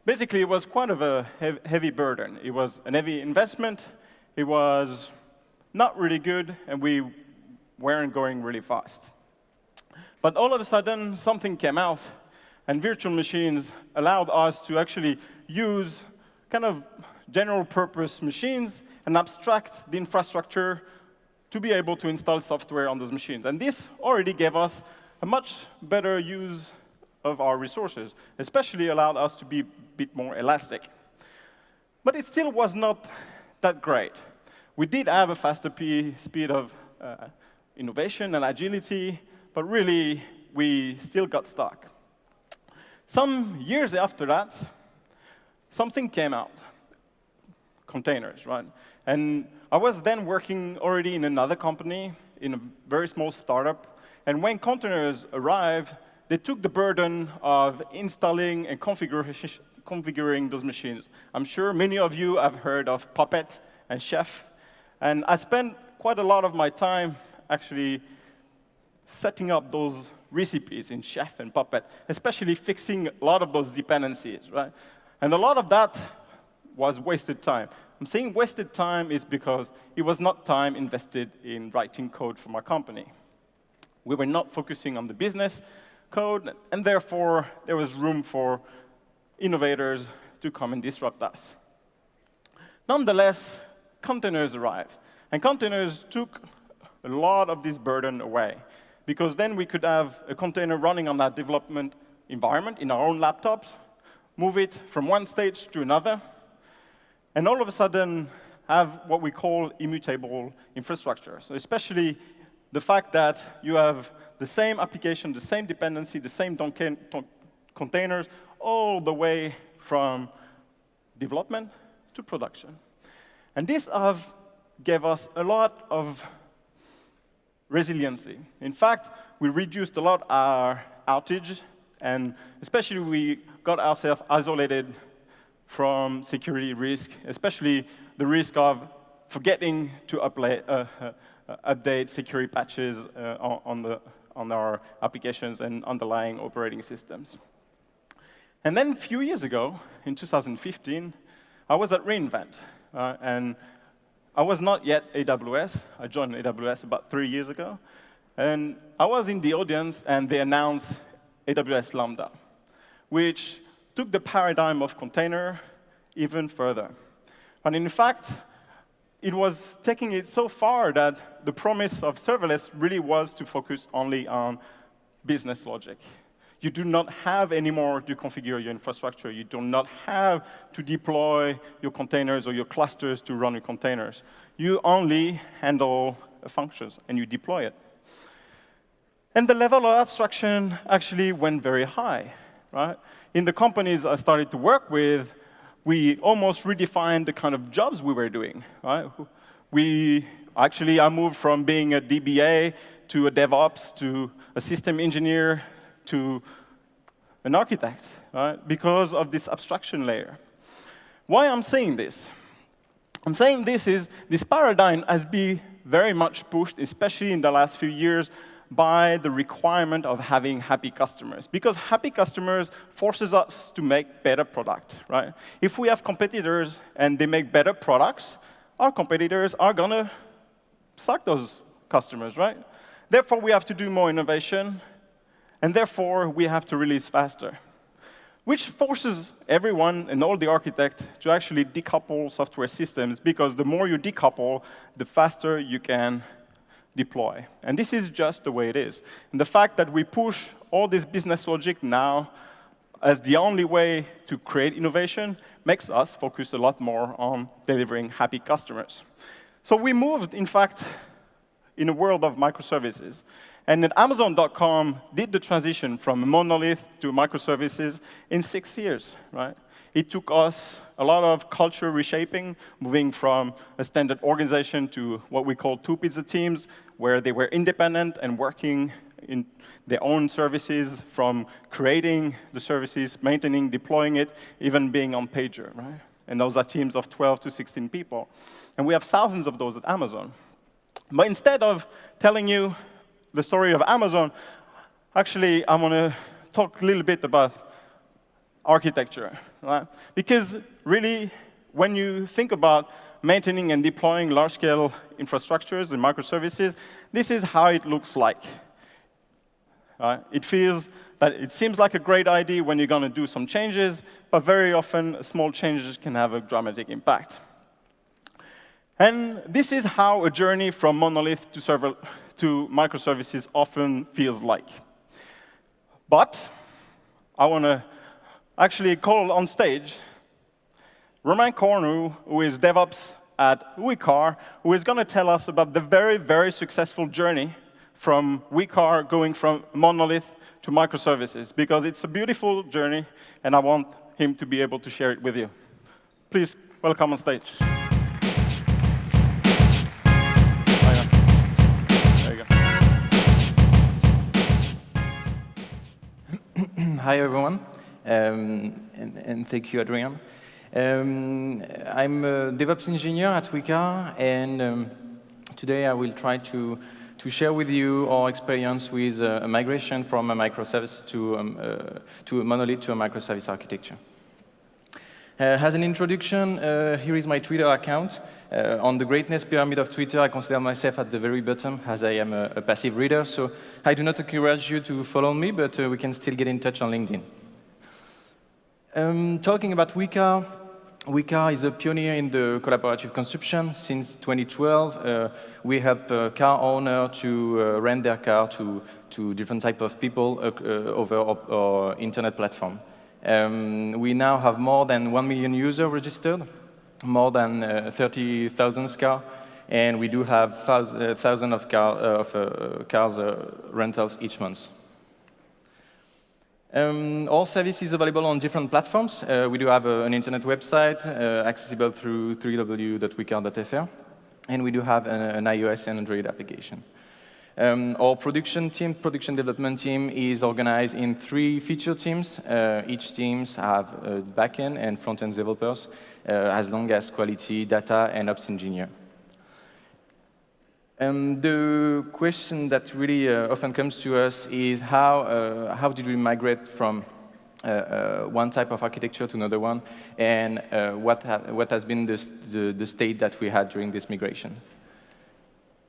Basically, it was quite of a heavy burden. It was an heavy investment. It was not really good, and we weren't going really fast. But all of a sudden, something came out, and virtual machines allowed us to actually use kind of general-purpose machines and abstract the infrastructure to be able to install software on those machines. And this already gave us a much better use of our resources, especially allowed us to be a bit more elastic. But it still was not that great. We did have a faster speed of innovation and agility, but really, we still got stuck. Some years after that, something came out, containers, right? And I was then working already in another company, in a very small startup, and when containers arrived, they took the burden of installing and configuring those machines. I'm sure many of you have heard of Puppet and Chef, and I spent quite a lot of my time actually setting up those recipes in Chef and Puppet, especially fixing a lot of those dependencies, right? And a lot of that was wasted time. I'm saying wasted time is because it was not time invested in writing code for my company. We were not focusing on the business code, and therefore, there was room for innovators to come and disrupt us. Nonetheless, containers arrived, and containers took a lot of this burden away, because then we could have a container running on that development environment in our own laptops, move it from one stage to another, and all of a sudden have what we call immutable infrastructure. So especially the fact that you have the same application, the same dependency, the same containers, all the way from development to production. And this gave us a lot of resiliency. In fact, we reduced a lot our outage, and especially we got ourselves isolated from security risk, especially the risk of forgetting to update security patches on our applications and underlying operating systems. And then a few years ago, in 2015, I was at reInvent, and I was not yet AWS. I joined AWS about 3 years ago. And I was in the audience, and they announced AWS Lambda, which took the paradigm of container even further. And in fact, it was taking it so far that the promise of serverless really was to focus only on business logic. You do not have anymore to configure your infrastructure. You do not have to deploy your containers or your clusters to run your containers. You only handle functions, and you deploy it. And the level of abstraction actually went very high, right? In the companies I started to work with, we almost redefined the kind of jobs we were doing, right? I moved from being a DBA to a DevOps to a system engineer to an architect, right? Because of this abstraction layer. Why I'm saying this? I'm saying this paradigm has been very much pushed, especially in the last few years, by the requirement of having happy customers. Because happy customers forces us to make better product, right? If we have competitors and they make better products, our competitors are going to suck those customers, right? Therefore, we have to do more innovation, and therefore, we have to release faster, which forces everyone and all the architects to actually decouple software systems, because the more you decouple, the faster you can deploy. And this is just the way it is. And the fact that we push all this business logic now as the only way to create innovation makes us focus a lot more on delivering happy customers. So we moved, in fact, in a world of microservices. And at Amazon.com did the transition from a monolith to microservices in 6 years, right? It took us a lot of culture reshaping, moving from a standard organization to what we call two-pizza teams, where they were independent and working in their own services, from creating the services, maintaining, deploying it, even being on pager, right? And those are teams of 12 to 16 people. And we have thousands of those at Amazon. But instead of telling you the story of Amazon, actually, I want to talk a little bit about architecture, right? Because really, when you think about maintaining and deploying large-scale infrastructures and microservices, this is how it looks like. It seems like a great idea when you're going to do some changes, but very often small changes can have a dramatic impact. And this is how a journey from monolith to microservices often feels like. But I want to actually call on stage Romain Cornu, who is DevOps at WeCar, who is going to tell us about the very, very successful journey from WeCar going from monolith to microservices, because it's a beautiful journey, and I want him to be able to share it with you. Please welcome on stage. There you go. Hi, everyone, and thank you, Adrian. I'm a DevOps engineer at WeCar, and today I will try to share with you our experience with a migration from a microservice to a monolith to a microservice architecture. As an introduction, here is my Twitter account. On the greatness pyramid of Twitter, I consider myself at the very bottom, as I am a passive reader, so I do not encourage you to follow me, but we can still get in touch on LinkedIn. Talking about WeCar, WeCar is a pioneer in the collaborative consumption. Since 2012, we help car owners to rent their car to different types of people over our internet platform. We now have more than 1 million users registered, more than 30,000 cars, and we do have thousands of cars rentals each month. Our service is available on different platforms. We do have an internet website accessible through www.wecar.fr, and we do have an iOS and Android application. Our production development team is organized in 3 feature teams. Each team have backend and front-end developers, as long as quality, data, and ops engineer. The question that really often comes to us is how did we migrate from one type of architecture to another one, and what has been the state that we had during this migration.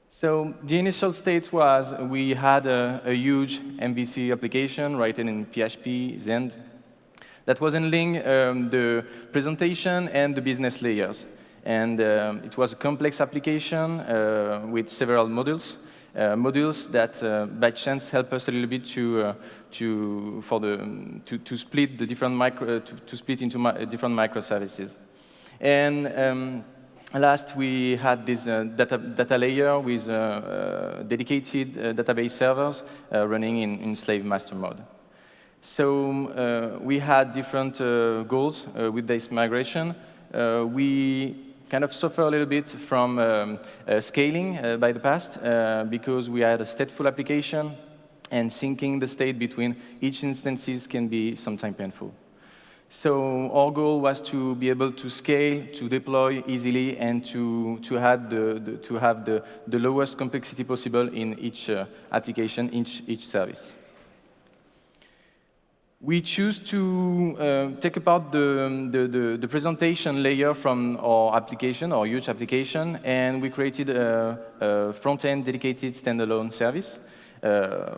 So the initial state was we had a huge MVC application written in PHP, Zend, that was handling the presentation and the business layers. And it was a complex application with several modules, that by chance help us a little bit to split the different different microservices. And last, we had this data layer with dedicated database servers running in slave master mode. So we had different goals with this migration. We kind of suffer a little bit from scaling by the past because we had a stateful application, and syncing the state between each instances can be sometimes painful. So our goal was to be able to scale, to deploy easily, and to have the lowest complexity possible in each application, each service. We choose to take apart the presentation layer from our application, our huge application, and we created a front-end dedicated standalone service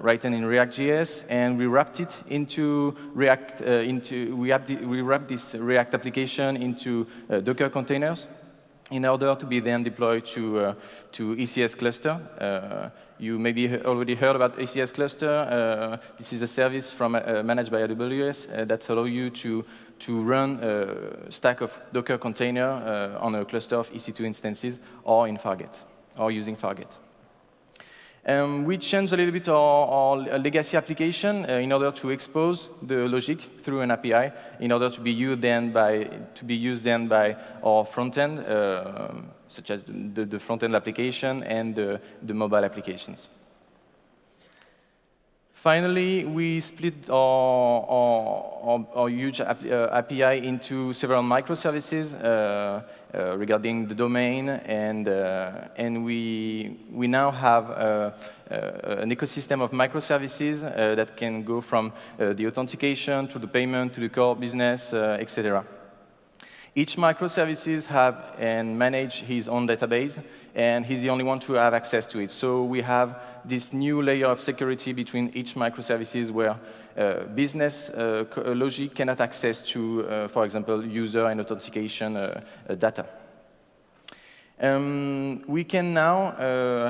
written in React.js, and we wrapped it into React. We wrapped this React application into Docker containers in order to be then deployed to ECS cluster. You maybe already heard about ECS cluster. This is a service managed by AWS that allows you to run a stack of Docker container on a cluster of EC2 instances or in Fargate, or using Fargate. We changed a little bit our legacy application in order to expose the logic through an API in order to be used then by our front end, such as the front end application and the mobile applications. Finally, we split our huge API into several microservices regarding the domain, and we now have an ecosystem of microservices that can go from the authentication to the payment to the core business, etc. Each microservices have and manage his own database, and he's the only one to have access to it. So we have this new layer of security between each microservices where business logic cannot access to, for example, user and authentication data. We can now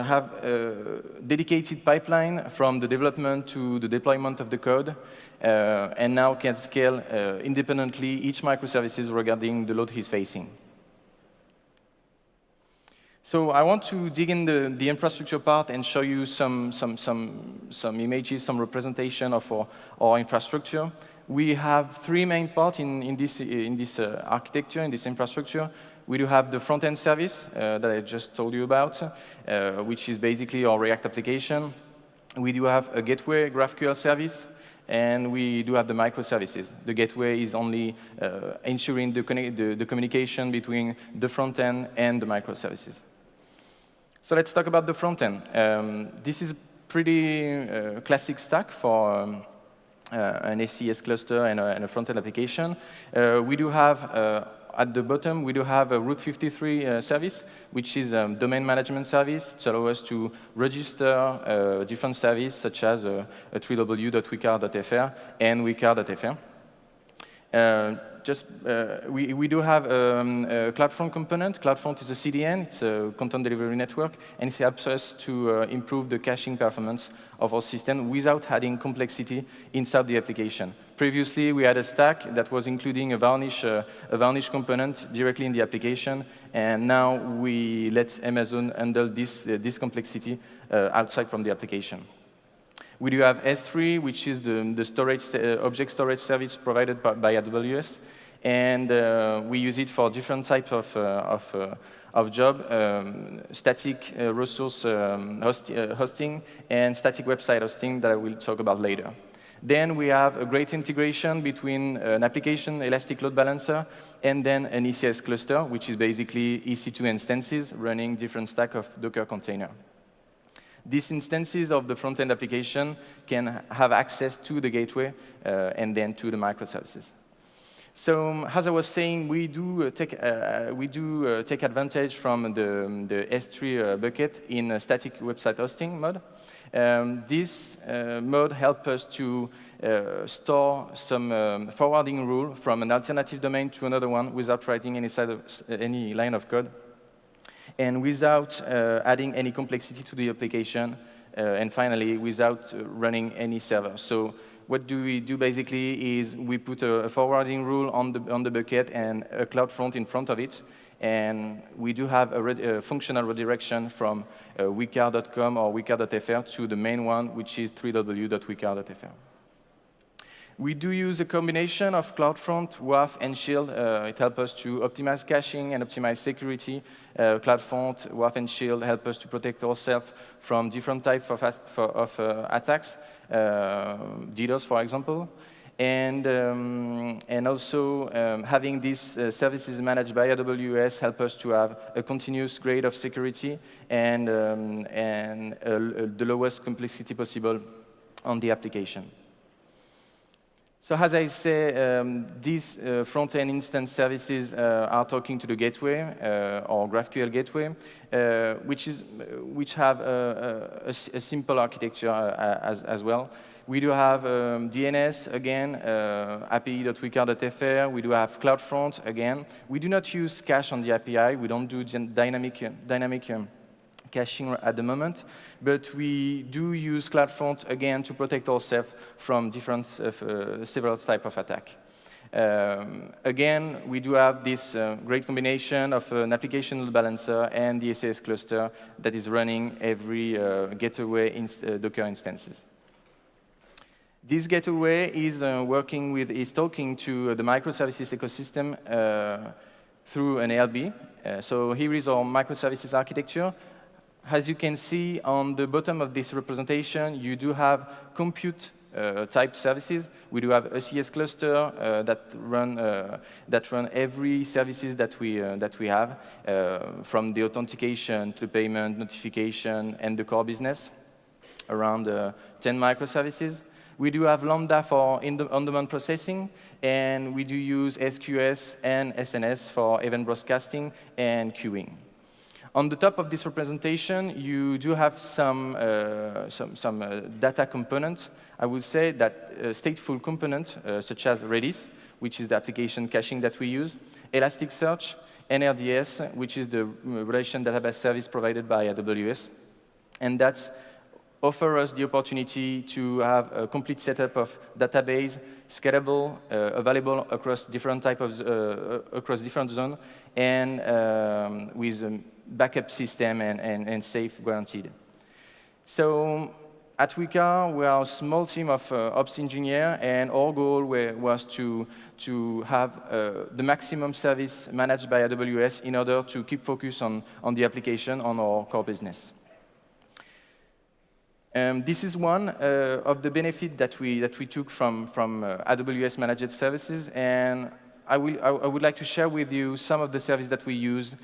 have a dedicated pipeline from the development to the deployment of the code, and now can scale independently each microservices regarding the load he's facing. So I want to dig in the infrastructure part and show you some images, some representation of our infrastructure. We have three main parts in this architecture, in this infrastructure. We do have the front-end service that I just told you about, which is basically our React application. We do have a gateway GraphQL service, and we do have the microservices. The gateway is only ensuring the communication between the front-end and the microservices. So let's talk about the front-end. This is a pretty classic stack for an ACS cluster and a front-end application. We do have at the bottom, we do have a Route 53 service, which is a domain management service. It allows us to register different services, such as www.wecard.fr and wecard.fr. We do have a CloudFront component. CloudFront is a CDN. It's a content delivery network, and it helps us to improve the caching performance of our system without adding complexity inside the application. Previously, we had a stack that was including a varnish component directly in the application, and now we let Amazon handle this complexity outside from the application. We do have S3, which is the storage, object storage service provided by AWS, and we use it for different types of job, static resource hosting, and static website hosting that I will talk about later. Then we have a great integration between an application elastic load balancer and then an ECS cluster, which is basically EC2 instances running different stack of Docker container. These instances of the front-end application can have access to the gateway and then to the microservices. So, as I was saying, we do take advantage from the S3 bucket in a static website hosting mode. This mode helps us to store some forwarding rule from an alternative domain to another one without writing any line of code, and without adding any complexity to the application, and finally, without running any server. So what do we do basically is we put a forwarding rule on the bucket and a CloudFront in front of it, and we do have a functional redirection from wecard.com or wecard.fr to the main one, which is www.wecard.fr. We do use a combination of CloudFront, WAF, and Shield. It helps us to optimize caching and optimize security. CloudFront, WAF, and Shield help us to protect ourselves from different types of attacks, DDoS, for example. And also, having these services managed by AWS help us to have a continuous grade of security and the lowest complexity possible on the application. So as I say, these front-end instance services are talking to the gateway or GraphQL gateway, which have a simple architecture as well. We do have DNS again, API.wecard.fr. We do have CloudFront again. We do not use cache on the API. We don't do dynamic caching at the moment, but we do use CloudFront again to protect ourselves from different several types of attack. Again, we do have this great combination of an application load balancer and the ACS cluster that is running every gateway Docker instances. This gateway is talking to the microservices ecosystem through an ALB. So here is our microservices architecture. As you can see on the bottom of this representation, you do have compute type services. We do have a CS cluster that run every services that we have, from the authentication to payment, notification, and the core business, around 10 microservices. We do have Lambda for on-demand processing, and we do use SQS and SNS for event broadcasting and queuing. On the top of this representation, you do have some data components. I would say that stateful component, such as Redis, which is the application caching that we use, Elasticsearch, and RDS, which is the relation database service provided by AWS. And that's offer us the opportunity to have a complete setup of database, scalable, available across different type of across different zones, and with a backup system and safe guaranteed. So at Weka, we are a small team of ops engineers, and our goal was to have the maximum service managed by AWS in order to keep focus on the application, on our core business. This is one of the benefits that we took from AWS managed services, and I would like to share with you some of the services that we use,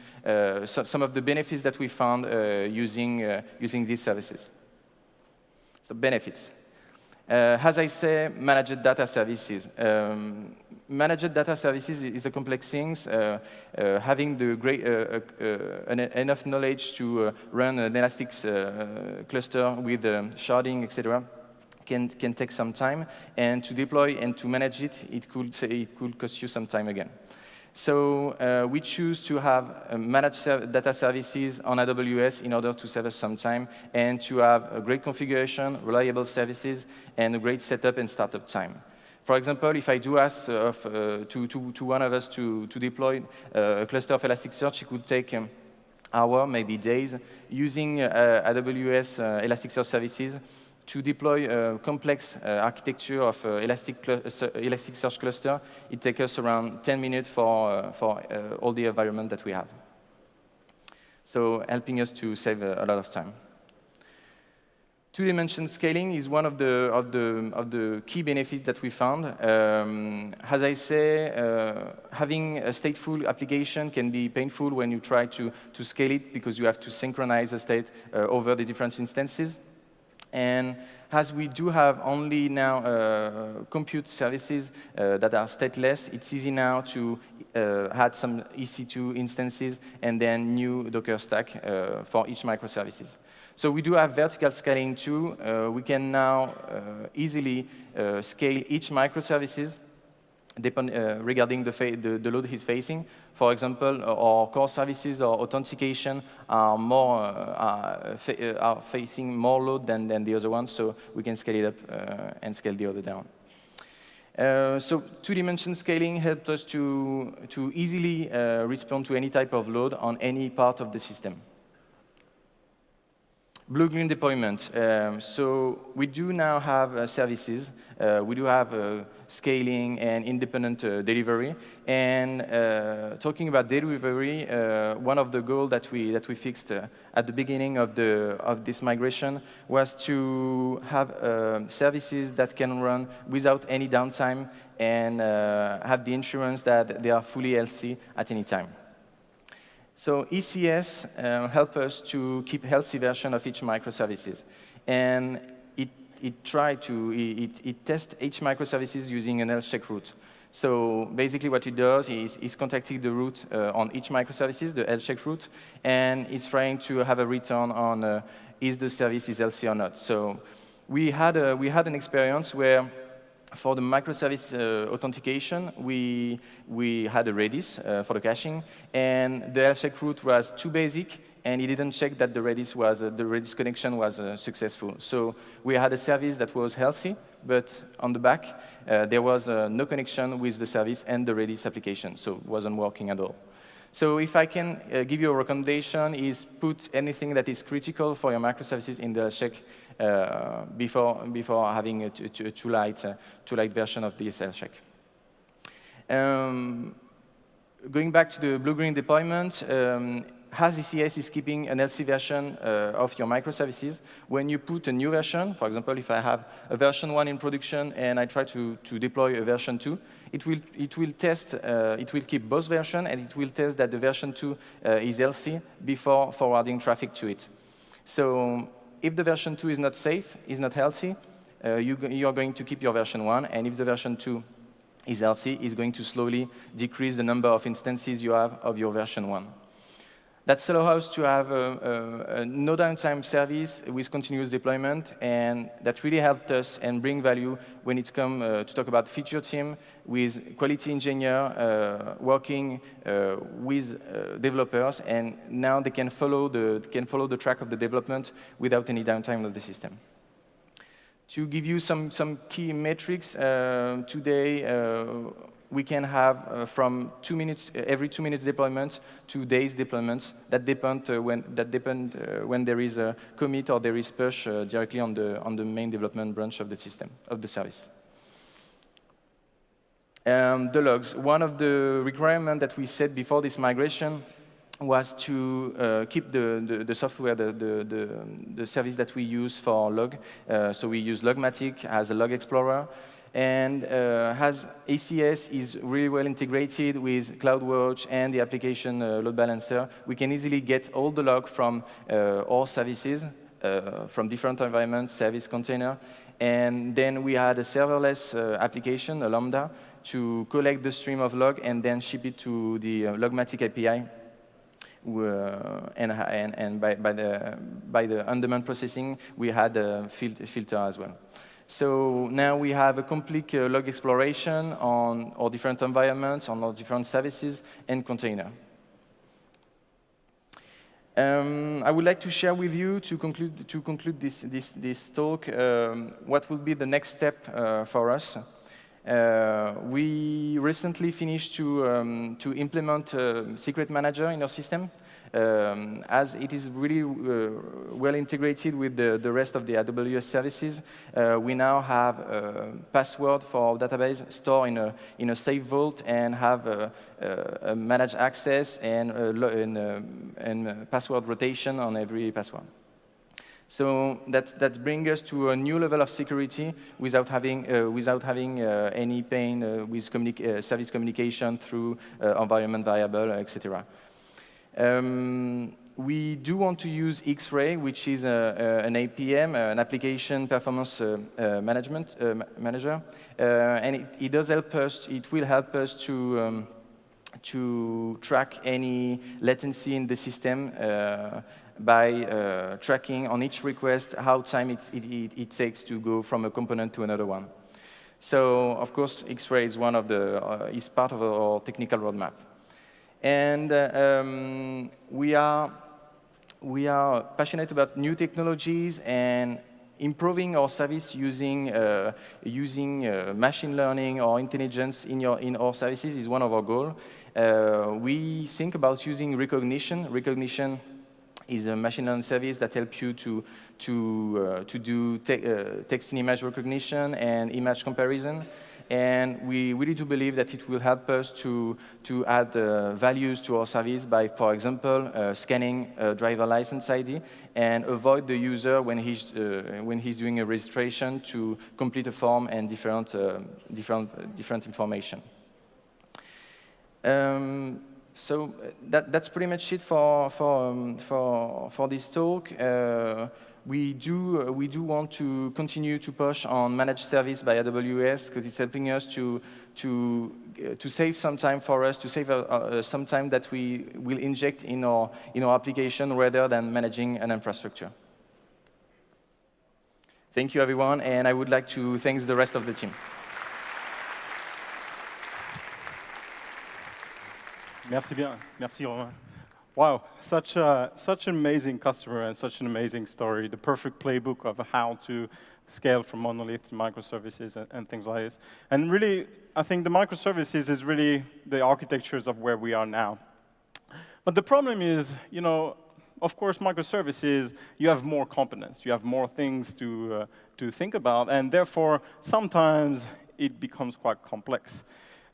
some of the benefits that we found using these services. So benefits. As I say, managed data services. Managed data services is a complex thing. Having the enough knowledge to run an Elastic cluster with sharding, etc., can take some time. And to deploy and to manage it, it could cost you some time again. So we choose to have managed data services on AWS in order to save us some time and to have a great configuration, reliable services, and a great setup and startup time. For example, if I do ask to one of us to deploy a cluster of Elasticsearch, it could take hours, maybe days, using AWS Elasticsearch services to deploy a complex architecture of Elasticsearch cluster. It takes us around 10 minutes for all the environment that we have. So helping us to save a lot of time. Two-dimension scaling is one of the key benefits that we found. As I say, having a stateful application can be painful when you try to scale it because you have to synchronize the state over the different instances. And as we do have only now compute services that are stateless, it's easy now to add some EC2 instances and then new Docker stack for each microservices. So we do have vertical scaling too. We can now easily scale each microservices regarding the load he's facing. For example, our core services or authentication are facing more load than the other ones, so we can scale it up and scale the other down. So two-dimension scaling helps us to easily respond to any type of load on any part of the system. Blue-green deployment. So we do now have services. We do have scaling and independent delivery. And talking about delivery, one of the goals that we fixed at the beginning of this migration was to have services that can run without any downtime and have the insurance that they are fully healthy at any time. So ECS helps us to keep healthy version of each microservices, and it tests each microservices using an health check route. So basically, what it does is contacting the route on each microservices, the health check route, and it's trying to have a return on is the service is healthy or not. So we had an experience where, for the microservice authentication, we had a Redis for the caching, and the health check route was too basic, and it didn't check that the Redis connection was successful. So we had a service that was healthy, but on the back there was no connection with the service and the Redis application, so it wasn't working at all. So if I can give you a recommendation, is put anything that is critical for your microservices in the health check before having a too light version of this health check. Going back to the blue-green deployment, as ECS is keeping an LC version of your microservices, when you put a new version, for example, if I have a version 1 in production and I try to deploy a version 2, it will test, it will keep both versions, and it will test that the version 2 is LC before forwarding traffic to it. So if the version 2 is not safe, is not healthy, you are going to keep your version 1, and if the version 2 is healthy, it's going to slowly decrease the number of instances you have of your version 1. That allows us to have a no downtime service with continuous deployment, and that really helped us and bring value when it comes to talk about feature team with quality engineer working with developers, and now they can follow the track of the development without any downtime of the system. To give you some key metrics, today we can have from 2 minutes, every 2 minutes deployment to days deployments that depend when there is a commit or there is push directly on the main development branch of the system, of the service. The logs. One of the requirements that we set before this migration was to keep the software, the service that we use for log. So we use Logmatic as a log explorer. And as ACS is really well integrated with CloudWatch and the application load balancer, we can easily get all the log from all services, from different environments, service container. And then we had a serverless application, a Lambda, to collect the stream of log and then ship it to the Logmatic API. And by the on-demand processing, we had a filter as well. So now we have a complete log exploration on all different environments, on all different services and container. I would like to share with you, to conclude this talk, what will be the next step for us. We recently finished to implement Secret Manager in our system. As it is really well integrated with the rest of the AWS services, we now have a password for our database stored in a safe vault and have a managed access and password rotation on every password. So that brings us to a new level of security without having any pain with service communication through environment variable, etc. We do want to use X-Ray, which is an APM, an application performance management manager, and it does help us. It will help us to track any latency in the system by tracking on each request how time it takes to go from a component to another one. So, of course, X-Ray is one of is part of our technical roadmap. And we are passionate about new technologies and improving our service using machine learning or intelligence in our services is one of our goals. We think about using recognition. Recognition is a machine learning service that helps you to do text and image recognition and image comparison. And we really do believe that it will help us to add values to our service by, for example, scanning a driver license ID and avoid the user when he's doing a registration to complete a form and different information. So that's pretty much it for this talk. We do want to continue to push on managed service by AWS because it's helping us to save some time for us, to save some time that we will inject in our application rather than managing an infrastructure. Thank you, everyone, and I would like to thank the rest of the team. Merci bien. Merci, Romain. Wow, such an amazing customer and such an amazing story. The perfect playbook of how to scale from monolith to microservices and things like this. And really, I think the microservices is really the architectures of where we are now. But the problem is, you know, of course, microservices, you have more components. You have more things to think about. And therefore, sometimes it becomes quite complex.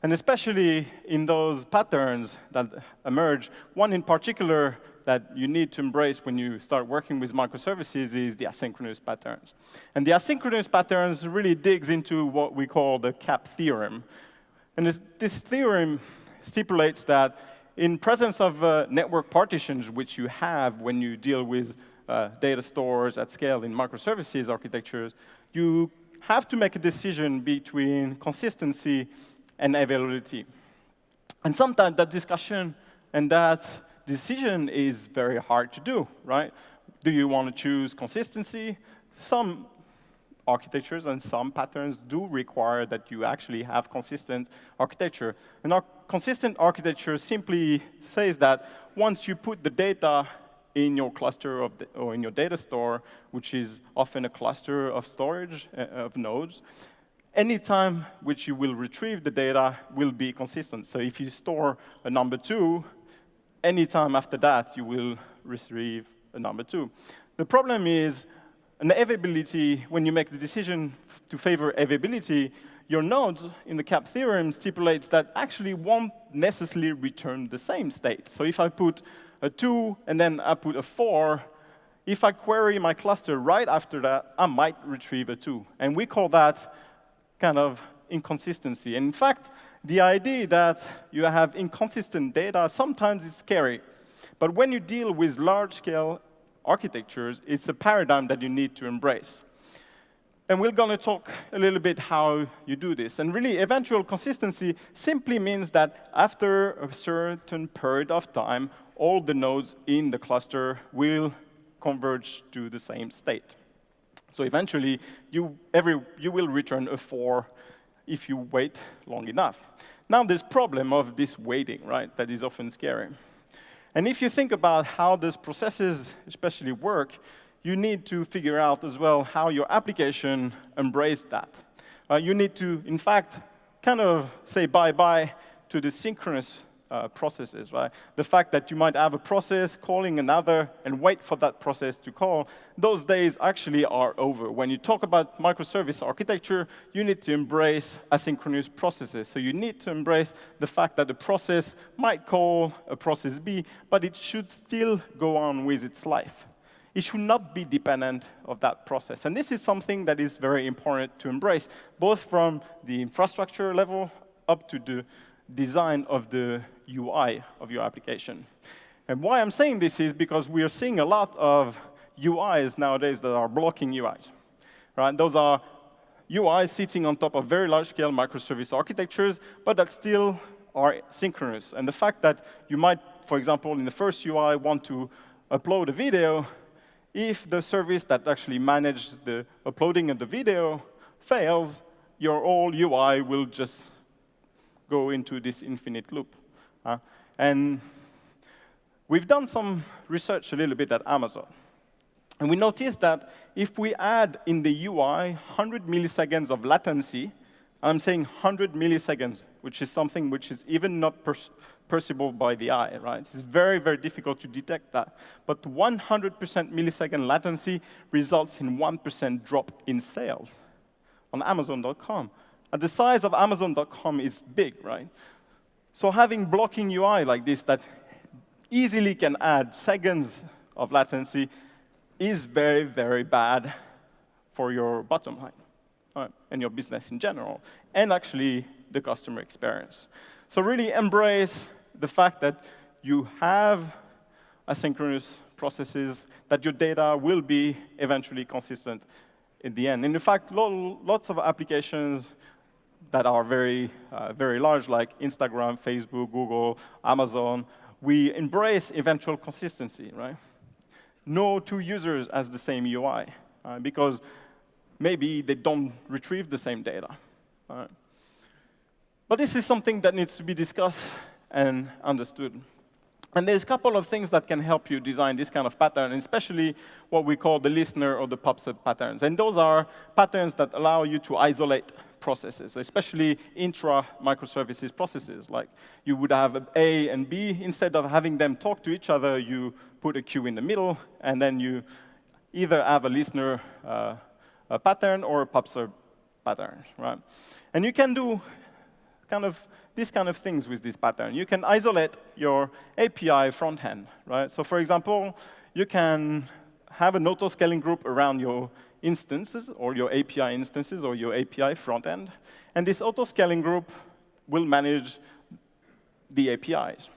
And especially in those patterns that emerge, one in particular that you need to embrace when you start working with microservices is the asynchronous patterns. And the asynchronous patterns really digs into what we call the CAP theorem. And this theorem stipulates that in presence of network partitions, which you have when you deal with data stores at scale in microservices architectures, you have to make a decision between consistency and availability. And sometimes that discussion and that decision is very hard to do, right? Do you want to choose consistency? Some architectures and some patterns do require that you actually have consistent architecture. And our consistent architecture simply says that once you put the data in your cluster or in your data store, which is often a cluster of storage of nodes, any time which you will retrieve the data will be consistent. So if you store a number 2, any time after that, you will retrieve a number 2. The problem is, an availability, when you make the decision to favor availability, your nodes in the CAP theorem stipulates that actually won't necessarily return the same state. So if I put a 2 and then I put a 4, if I query my cluster right after that, I might retrieve a 2. And we call that kind of inconsistency. And in fact, the idea that you have inconsistent data, sometimes it's scary. But when you deal with large-scale architectures, it's a paradigm that you need to embrace. And we're going to talk a little bit how you do this. And really, eventual consistency simply means that after a certain period of time, all the nodes in the cluster will converge to the same state. So eventually, you will return a 4 if you wait long enough. Now, this problem of this waiting, right, that is often scary. And if you think about how these processes especially work, you need to figure out as well how your application embraces that. You need to, in fact, kind of say bye-bye to the synchronous processes, right? The fact that you might have a process calling another and wait for that process to call, those days actually are over. When you talk about microservice architecture, you need to embrace asynchronous processes. So you need to embrace the fact that the process might call a process B, but it should still go on with its life. It should not be dependent of that process. And this is something that is very important to embrace, both from the infrastructure level up to the design of the UI of your application. And why I'm saying this is because we are seeing a lot of UIs nowadays that are blocking UIs. Right? Those are UIs sitting on top of very large-scale microservice architectures, but that still are synchronous. And the fact that you might, for example, in the first UI, want to upload a video, if the service that actually manages the uploading of the video fails, your whole UI will just go into this infinite loop. And we've done some research a little bit at Amazon. And we noticed that if we add in the UI 100 milliseconds of latency, I'm saying 100 milliseconds, which is something which is even not perceivable by the eye, right? It's very, very difficult to detect that. But 100% millisecond latency results in 1% drop in sales on Amazon.com. And the size of Amazon.com is big, right? So having blocking UI like this that easily can add seconds of latency is very, very bad for your bottom line, right? And your business in general, and actually the customer experience. So really embrace the fact that you have asynchronous processes, that your data will be eventually consistent in the end. And in fact, lots of applications that are very, very large, like Instagram, Facebook, Google, Amazon, we embrace eventual consistency, right? No two users has the same UI, because maybe they don't retrieve the same data. But this is something that needs to be discussed and understood. And there's a couple of things that can help you design this kind of pattern, especially what we call the listener or the pub/sub patterns. And those are patterns that allow you to isolate processes, especially intra-microservices processes. Like you would have A and B. Instead of having them talk to each other, you put a queue in the middle, and then you either have a listener a pattern or a pub/sub pattern, right? And you can do these kind of things with this pattern. You can isolate your API front end, right? So for example, you can have an auto-scaling group around your instances, or your API instances, or your API front end. And this auto-scaling group will manage the APIs.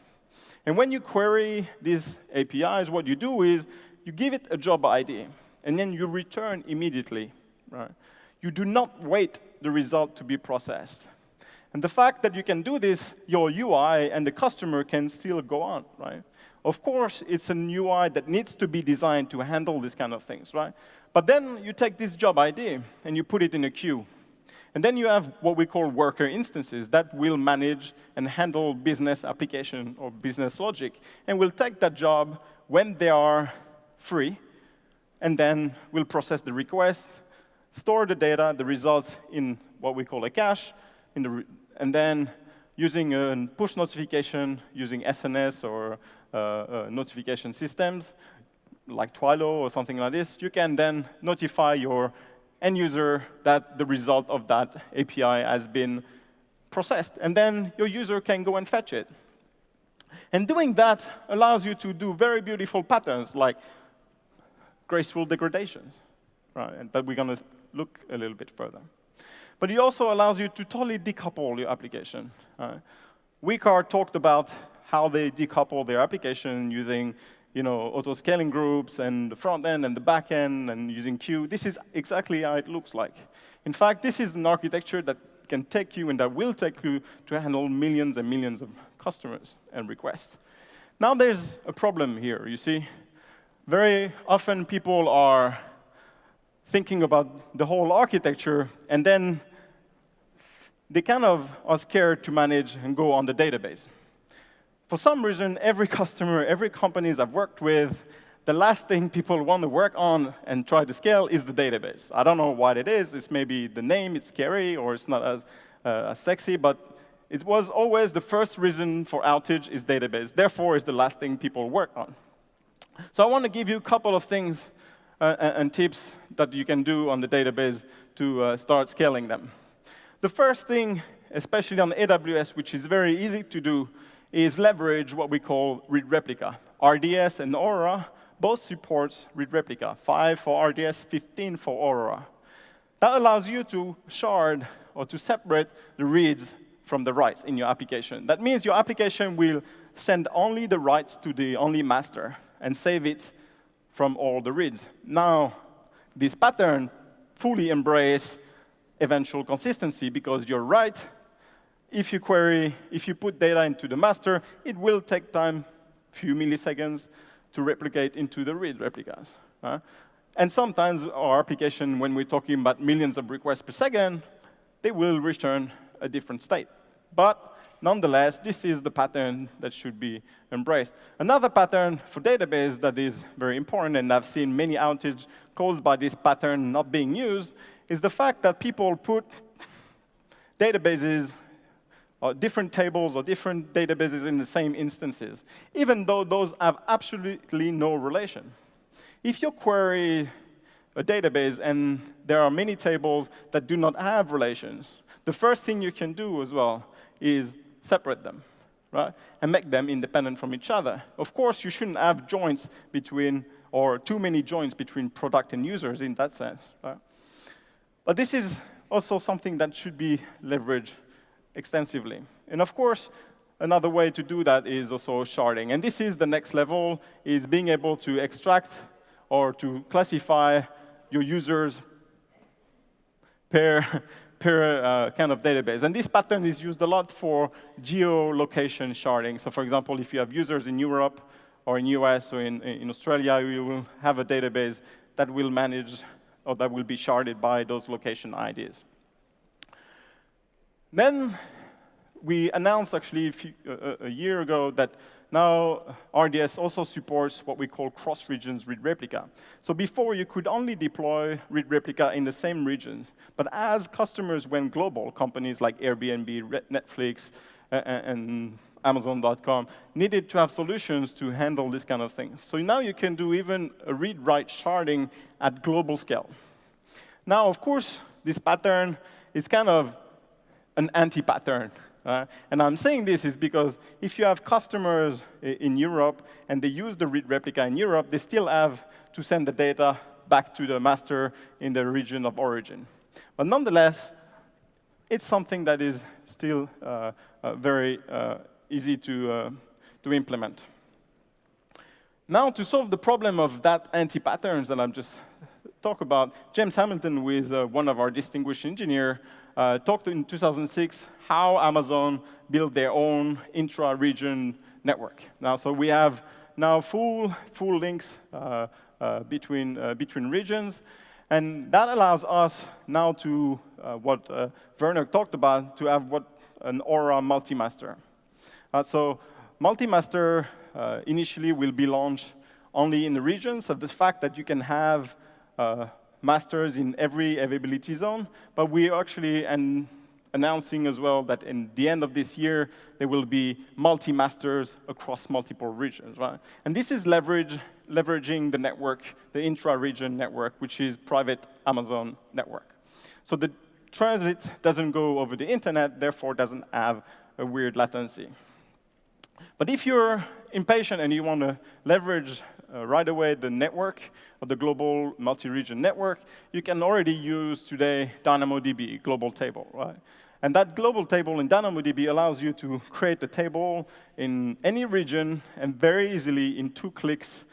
And when you query these APIs, what you do is you give it a job ID, and then you return immediately, right? You do not wait the result to be processed. And the fact that you can do this, your UI and the customer can still go on, right? Of course, it's an UI that needs to be designed to handle these kind of things, right? But then you take this job ID and you put it in a queue. And then you have what we call worker instances that will manage and handle business application or business logic, and will take that job when they are free, and then will process the request, store the data, the results in what we call a cache, and then using a push notification, using SNS or notification systems, like Twilio or something like this, you can then notify your end user that the result of that API has been processed. And then your user can go and fetch it. And doing that allows you to do very beautiful patterns, like graceful degradations, right? And that we're going to look a little bit further. But it also allows you to totally decouple your application. WeCar talked about how they decouple their application using auto-scaling groups and the front end and the back end and using queue. This is exactly how it looks like. In fact, this is an architecture that can take you and that will take you to handle millions and millions of customers and requests. Now there's a problem here, you see. Very often people are thinking about the whole architecture, and then they kind of are scared to manage and go on the database. For some reason, every customer, every company I've worked with, the last thing people want to work on and try to scale is the database. I don't know what it is. It's maybe the name, it's scary, or it's not as sexy, but it was always the first reason for outage is database. Therefore, it's the last thing people work on. So I want to give you a couple of things and tips that you can do on the database to start scaling them. The first thing, especially on AWS, which is very easy to do, is leverage what we call read replica. RDS and Aurora both supports read replica. 5 for RDS, 15 for Aurora. That allows you to shard or to separate the reads from the writes in your application. That means your application will send only the writes to the only master and save it from all the reads. Now, this pattern fully embraces eventual consistency because you're right. If you query, if you put data into the master, it will take time, few milliseconds, to replicate into the read replicas. And sometimes our application, when we're talking about millions of requests per second, they will return a different state. But nonetheless, this is the pattern that should be embraced. Another pattern for database that is very important, and I've seen many outages caused by this pattern not being used, is the fact that people put databases or different tables or different databases in the same instances, even though those have absolutely no relation. If you query a database and there are many tables that do not have relations, the first thing you can do as well is separate them, right? And make them independent from each other. Of course, you shouldn't have joins between, or too many joins between product and users in that sense, right? But this is also something that should be leveraged extensively. And of course, another way to do that is also sharding. And this is the next level, is being able to extract or to classify your users per kind of database. And this pattern is used a lot for geolocation sharding. So for example, if you have users in Europe or in US or in Australia, you will have a database that will manage or that will be sharded by those location IDs. Then we announced actually a year ago that now RDS also supports what we call cross-regions read replica. So before, you could only deploy read replica in the same regions. But as customers went global, companies like Airbnb, Netflix, and Amazon.com needed to have solutions to handle this kind of thing. So now you can do even a read-write sharding at global scale. Now, of course, this pattern is kind of an anti-pattern. And I'm saying this is because if you have customers in Europe and they use the read replica in Europe, they still have to send the data back to the master in the region of origin. But nonetheless, it's something that is still very easy to implement. Now, to solve the problem of that anti-patterns that I've just talked about, James Hamilton, who is one of our distinguished engineers, talked in 2006 how Amazon built their own intra-region network. Now, so we have now full links between regions, and that allows us now to what Werner talked about, to have an Aura multi-master. So multi-master initially will be launched only in the regions. So the fact that you can have masters in every availability zone, but we are actually announcing as well that in the end of this year, there will be multi-masters across multiple regions, right? And this is leveraging the network, the intra-region network, which is private Amazon network. So the transit doesn't go over the internet, therefore doesn't have a weird latency. But if you're impatient and you want to leverage right away the network, or the global multi-region network, you can already use today DynamoDB, global table, right? And that global table in DynamoDB allows you to create a table in any region and very easily, in 2 clicks,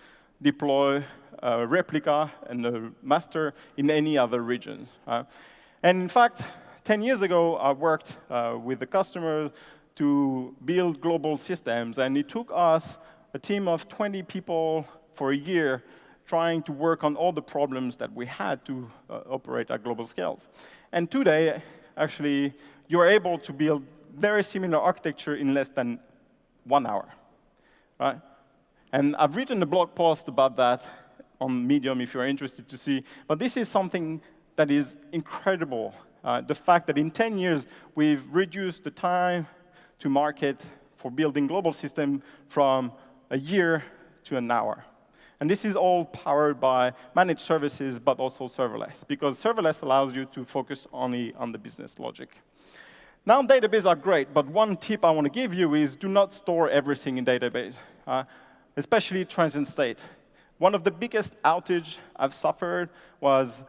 deploy a replica and a master in any other regions. And in fact, 10 years ago, I worked with the customer to build global systems, and it took us a team of 20 people for a year trying to work on all the problems that we had to operate at global scales. And today, actually, you're able to build very similar architecture in less than 1 hour, right? And I've written a blog post about that on Medium if you're interested to see. But this is something that is incredible. The fact that in 10 years, we've reduced the time to market for building global system from a year to an hour. And this is all powered by managed services, but also serverless, because serverless allows you to focus only on the business logic. Now, databases are great, but one tip I want to give you is do not store everything in database, especially transient state. One of the biggest outages I've suffered was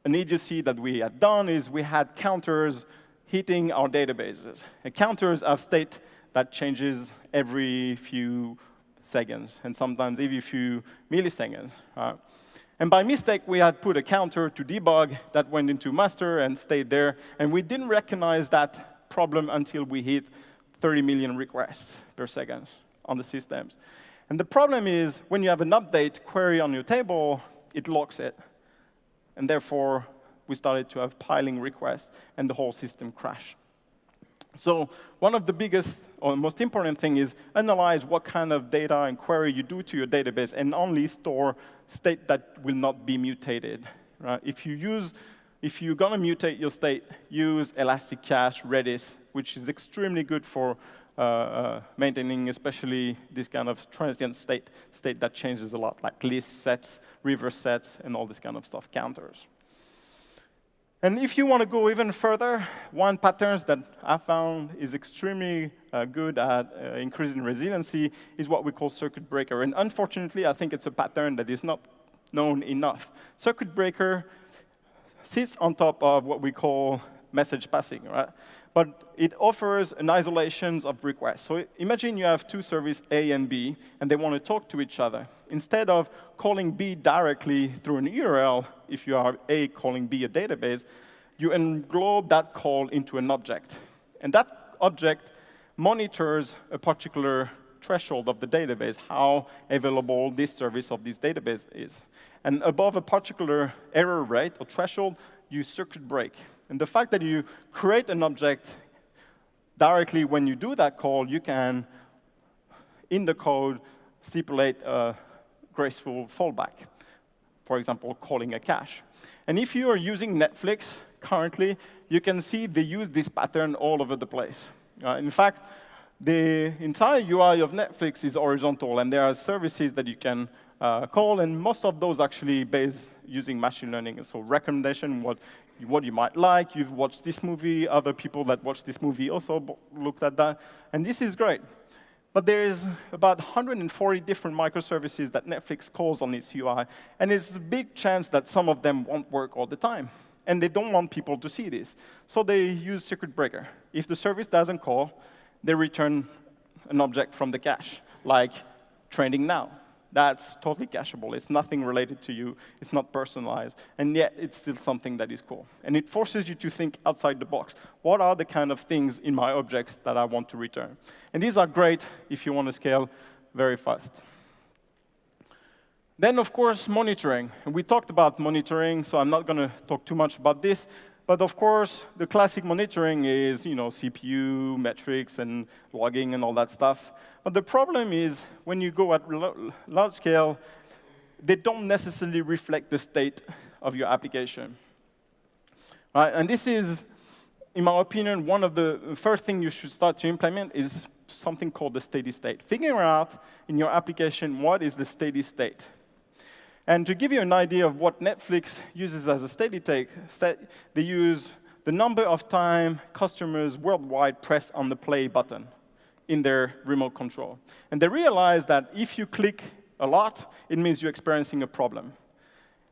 an idiocy that we had done is we had counters hitting our databases. And counters have state that changes every few seconds, and sometimes every few milliseconds. And by mistake, we had put a counter to debug that went into master and stayed there, and we didn't recognize that problem until we hit 30 million requests per second on the systems. And the problem is, when you have an update query on your table, it locks it. And therefore, we started to have piling requests, and the whole system crashed. So one of the biggest or most important thing is analyze what kind of data and query you do to your database and only store state that will not be mutated. Right? If you're going to mutate your state, use Elastic Cache, Redis, which is extremely good for maintaining especially this kind of transient state that changes a lot, like list sets, reverse sets, and all this kind of stuff, counters. And if you want to go even further, one pattern that I found is extremely good at increasing resiliency is what we call circuit breaker. And unfortunately, I think it's a pattern that is not known enough. Circuit breaker sits on top of what we call message passing, right? But it offers an isolation of requests. So imagine you have 2 services, A and B, and they want to talk to each other. Instead of calling B directly through an URL, if you are A calling B a database, you englobe that call into an object. And that object monitors a particular threshold of the database, how available this service of this database is. And above a particular error rate or threshold, you circuit break. And the fact that you create an object directly when you do that call, you can, in the code, stipulate a graceful fallback. For example, calling a cache. And if you are using Netflix currently, you can see they use this pattern all over the place. In fact, the entire UI of Netflix is horizontal, and there are services that you can call, and most of those actually based using machine learning. So recommendation, what what you might like. You've watched this movie. Other people that watched this movie also looked at that. And this is great. But there is about 140 different microservices that Netflix calls on its UI. And there's a big chance that some of them won't work all the time. And they don't want people to see this. So they use circuit breaker. If the service doesn't call, they return an object from the cache, like trending now. That's totally cacheable. It's nothing related to you. It's not personalized. And yet, it's still something that is cool. And it forces you to think outside the box. What are the kind of things in my objects that I want to return? And these are great if you want to scale very fast. Then, of course, monitoring. And we talked about monitoring, so I'm not going to talk too much about this. But of course, the classic monitoring is, CPU, metrics, and logging, and all that stuff. But the problem is, when you go at large scale, they don't necessarily reflect the state of your application. Right? And this is, in my opinion, one of the first things you should start to implement is something called the steady state. Figuring out in your application what is the steady state. And to give you an idea of what Netflix uses as a steady state, they use the number of times customers worldwide press on the play button in their remote control. And they realize that if you click a lot, it means you're experiencing a problem.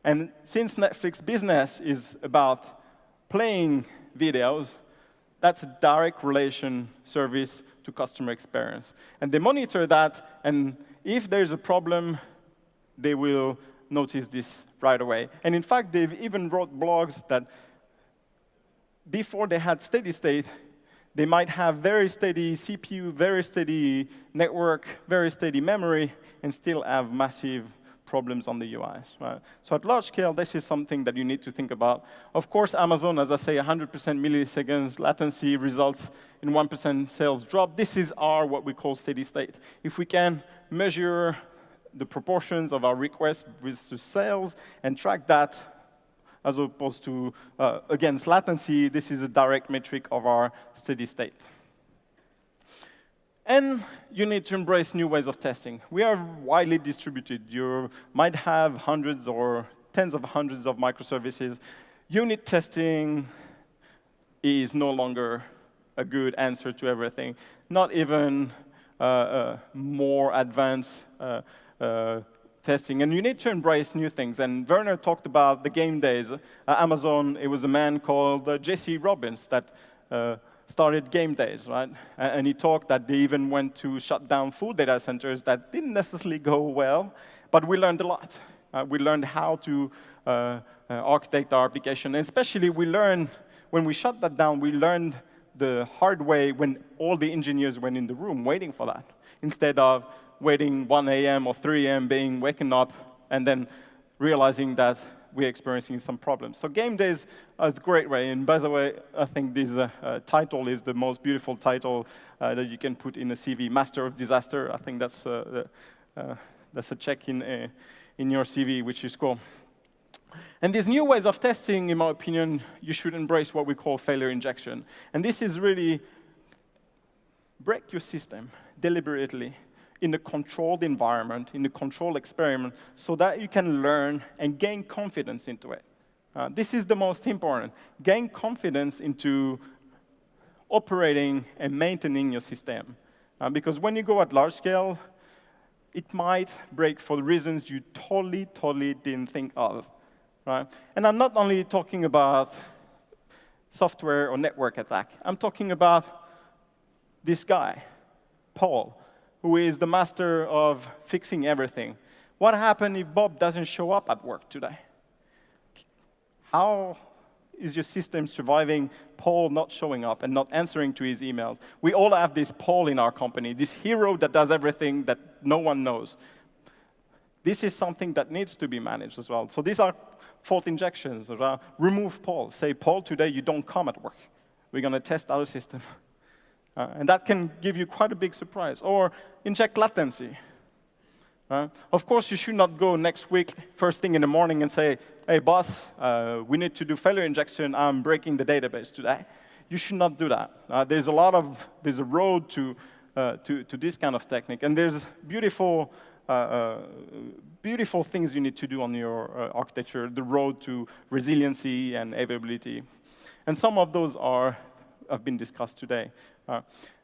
And since Netflix business is about playing videos, that's a direct relation service to customer experience. And they monitor that, and if there's a problem, they will notice this right away. And in fact, they've even wrote blogs that before they had steady state, they might have very steady CPU, very steady network, very steady memory, and still have massive problems on the UIs. Right? So at large scale, this is something that you need to think about. Of course, Amazon, as I say, 100% milliseconds latency results in 1% sales drop. This is what we call steady state. If we can measure the proportions of our requests with sales and track that as opposed to against latency, this is a direct metric of our steady state. And you need to embrace new ways of testing. We are widely distributed. You might have hundreds or tens of hundreds of microservices. Unit testing is no longer a good answer to everything, not even more advanced testing. And you need to embrace new things. And Werner talked about the game days. Amazon, it was a man called Jesse Robbins that started game days, right? And he talked that they even went to shut down full data centers that didn't necessarily go well, but we learned a lot. We learned how to architect our application. And especially we learned, when we shut that down, we learned the hard way when all the engineers went in the room waiting for that, instead of waiting 1 a.m. or 3 a.m., being waken up, and then realizing that we're experiencing some problems. So game days are a great way. And by the way, I think this title is the most beautiful title that you can put in a CV, Master of Disaster. I think that's a check in your CV, which is cool. And these new ways of testing, in my opinion, you should embrace what we call failure injection. And this is really break your system deliberately in a controlled environment, in a controlled experiment, so that you can learn and gain confidence into it. This is the most important. Gain confidence into operating and maintaining your system. Because when you go at large scale, it might break for reasons you totally didn't think of. Right? And I'm not only talking about software or network attack. I'm talking about this guy, Paul, who is the master of fixing everything. What happens if Bob doesn't show up at work today? How is your system surviving Paul not showing up and not answering to his emails? We all have this Paul in our company, this hero that does everything that no one knows. This is something that needs to be managed as well. So these are fault injections. Remove Paul. Say, Paul, today you don't come at work. We're going to test our system. And that can give you quite a big surprise. Or inject latency. Of course, you should not go next week, first thing in the morning, and say, hey, boss, we need to do failure injection. I'm breaking the database today. You should not do that. There's a road to this kind of technique. And there's beautiful beautiful things you need to do on your architecture, the road to resiliency and availability. And some of those have been discussed today.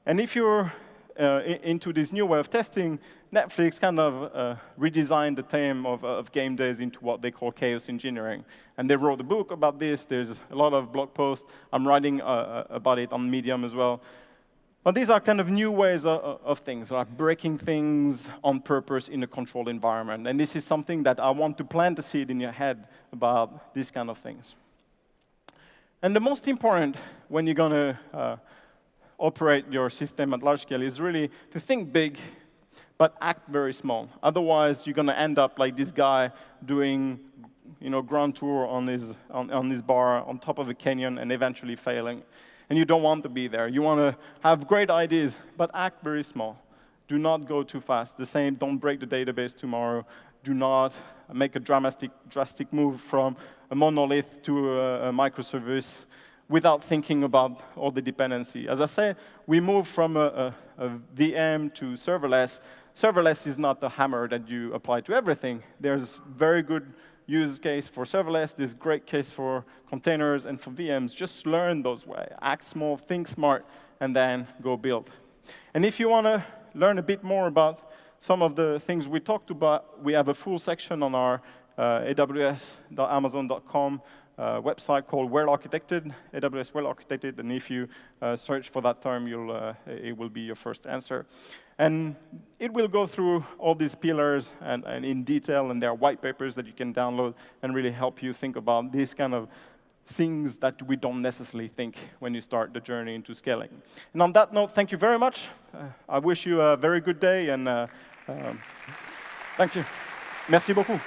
And if you're into this new way of testing, Netflix kind of redesigned the theme of game days into what they call chaos engineering. And they wrote a book about this. There's a lot of blog posts. I'm writing about it on Medium as well. But these are kind of new ways of things, like breaking things on purpose in a controlled environment. And this is something that I want to plant the seed in your head about these kind of things. And the most important when you're going to operate your system at large scale is really to think big, but act very small. Otherwise, you're going to end up like this guy doing grand tour on his bar on top of a canyon and eventually failing. And you don't want to be there. You want to have great ideas, but act very small. Do not go too fast. The same, don't break the database tomorrow. Do not make a drastic move from a monolith to a microservice without thinking about all the dependency. As I said, we move from a VM to serverless. Serverless is not the hammer that you apply to everything. There's very good use case for serverless. There's great case for containers and for VMs. Just learn those ways. Act small, think smart, and then go build. And if you want to learn a bit more about some of the things we talked about, we have a full section on our aws.amazon.com website called Well Architected, AWS Well Architected, and if you search for that term, it will be your first answer. And it will go through all these pillars and in detail, and there are white papers that you can download and really help you think about these kind of things that we don't necessarily think when you start the journey into scaling. And on that note, thank you very much. I wish you a very good day, and thank you. Merci beaucoup.